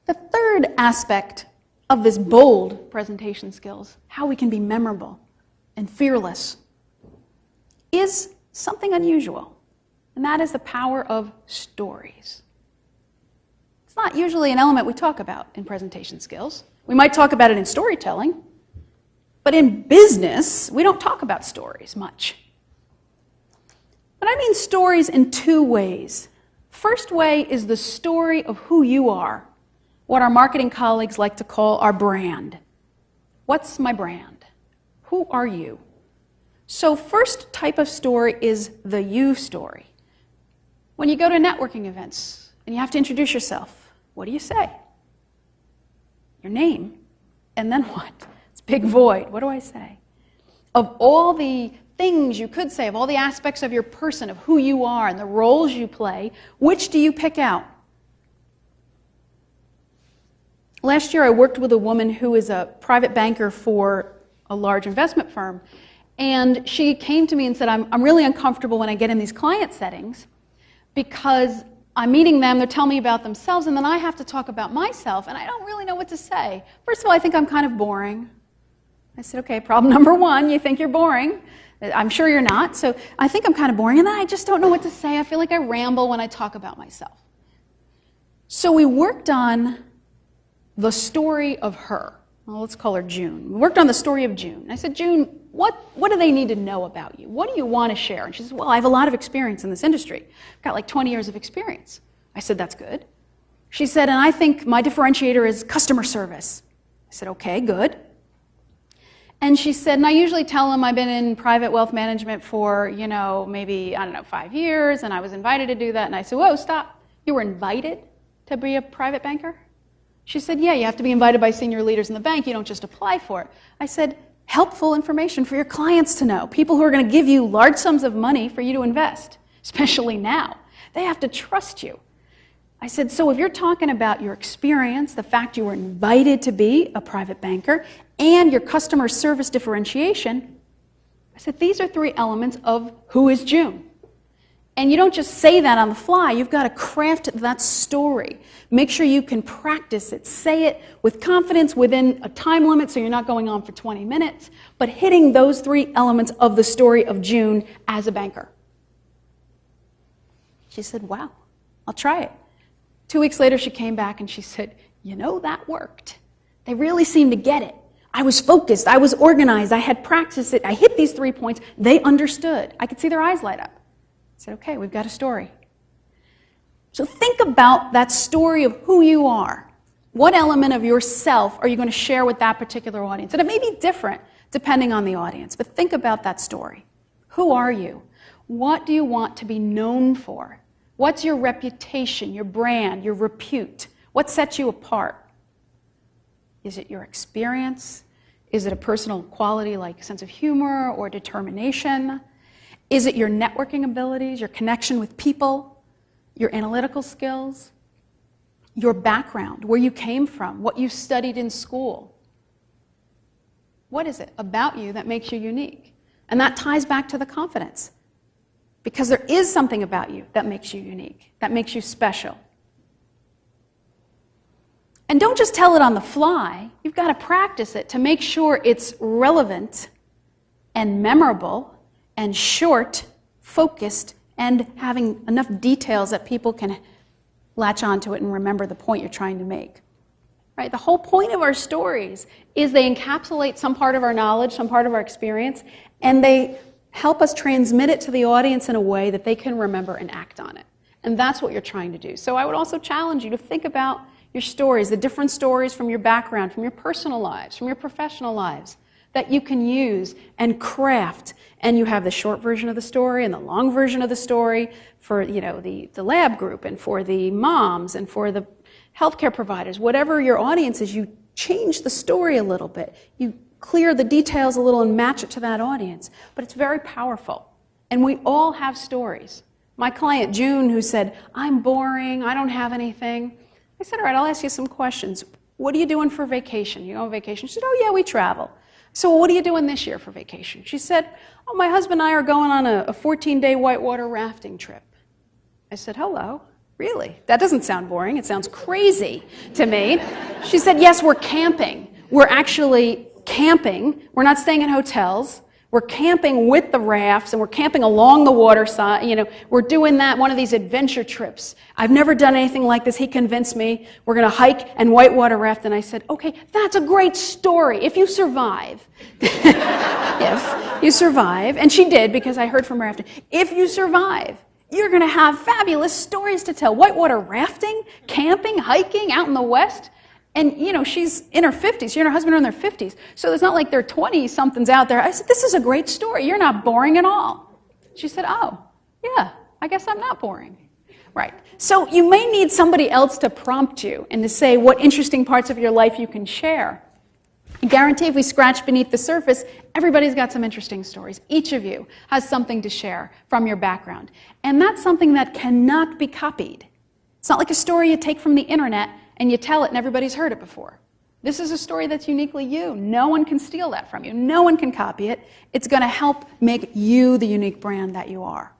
The third aspect of this bold presentation skills, how we can be memorable and fearless, is something unusual, and that is the power of stories. It's not usually an element we talk about in presentation skills. We might talk about it in storytelling, but in business, we don't talk about stories much. But I mean stories in two ways. First way is the story of who you are, what our marketing colleagues like to call our brand. What's my brand? Who are you? So first type of story is the you story. When you go to networking events and you have to introduce yourself, what do you say? Your name. And then what? It's big void. What do I say? Of all the things you could say, of all the aspects of your person, of who you are and the roles you play, which do you pick out? Last year I worked with a woman who is a private banker for a large investment firm, and she came to me and said, I'm really uncomfortable when I get in these client settings because I'm meeting them, they're telling me about themselves, and then I have to talk about myself, and I don't really know what to say. First of all, I think I'm kind of boring. I said, okay, problem number one, you think you're boring. I'm sure you're not, so I think I'm kind of boring, and then I just don't know what to say. I feel like I ramble when I talk about myself. So we worked on the story of her. Well, let's call her June. We worked on the story of June. I said, June, what do they need to know about you? What do you want to share? And she says, well, I have a lot of experience in this industry. I've got like 20 years of experience. I said, that's good. She said, and I think my differentiator is customer service. I said, okay, good. And she said, and I usually tell them I've been in private wealth management for, maybe, 5 years, and I was invited to do that. And I said, whoa, stop. You were invited to be a private banker? She said, yeah, you have to be invited by senior leaders in the bank. You don't just apply for it. I said, helpful information for your clients to know. People who are going to give you large sums of money for you to invest, especially now. They have to trust you. I said, so if you're talking about your experience, the fact you were invited to be a private banker, and your customer service differentiation, I said, these are 3 elements of who is June. And you don't just say that on the fly. You've got to craft that story. Make sure you can practice it. Say it with confidence within a time limit so you're not going on for 20 minutes, but hitting those 3 elements of the story of June as a banker. She said, wow, I'll try it. 2 weeks later, she came back and she said, that worked. They really seemed to get it. I was focused. I was organized. I had practiced it. I hit these 3 points. They understood. I could see their eyes light up. I said, okay, we've got a story. So think about that story of who you are. What element of yourself are you going to share with that particular audience? And it may be different depending on the audience, but think about that story. Who are you? What do you want to be known for? What's your reputation, your brand, your repute? What sets you apart? Is it your experience? Is it a personal quality like sense of humor or determination? Is it your networking abilities, your connection with people, your analytical skills, your background, where you came from, what you studied in school? What is it about you that makes you unique? And that ties back to the confidence, because there is something about you that makes you unique, that makes you special. And don't just tell it on the fly. You've got to practice it to make sure it's relevant and memorable and short, focused, and having enough details that people can latch onto it and remember the point you're trying to make. Right? The whole point of our stories is they encapsulate some part of our knowledge, some part of our experience, and they help us transmit it to the audience in a way that they can remember and act on it. And that's what you're trying to do. So I would also challenge you to think about your stories, the different stories from your background, from your personal lives, from your professional lives, that you can use and craft. And you have the short version of the story and the long version of the story for the lab group and for the moms and for the healthcare providers. Whatever your audience is, you change the story a little bit. You clear the details a little and match it to that audience. But it's very powerful. And we all have stories. My client, June, who said, I'm boring, I don't have anything. I said, all right, I'll ask you some questions. What are you doing for vacation? You go on vacation? She said, oh, yeah, we travel. So what are you doing this year for vacation? She said, oh, my husband and I are going on a 14-day whitewater rafting trip. I said, hello. Really? That doesn't sound boring. It sounds crazy to me. She said, yes, we're camping. We're actually camping. We're not staying in hotels. We're camping with the rafts, and we're camping along the waterside. You know, we're doing that, one of these adventure trips. I've never done anything like this. He convinced me. We're going to hike and whitewater raft. And I said, okay, that's a great story. If you survive, if you survive, and she did, because I heard from her after, if you survive, you're going to have fabulous stories to tell. Whitewater rafting, camping, hiking out in the West. And, you know, she's in her 50s. She and her husband are in their 50s. So it's not like they're 20-somethings out there. I said, this is a great story. You're not boring at all. She said, oh, yeah, I guess I'm not boring. Right. So you may need somebody else to prompt you and to say what interesting parts of your life you can share. I guarantee if we scratch beneath the surface, everybody's got some interesting stories. Each of you has something to share from your background. And that's something that cannot be copied. It's not like a story you take from the internet and you tell it and everybody's heard it before. This is a story that's uniquely you. No one can steal that from you. No one can copy it. It's going to help make you the unique brand that you are.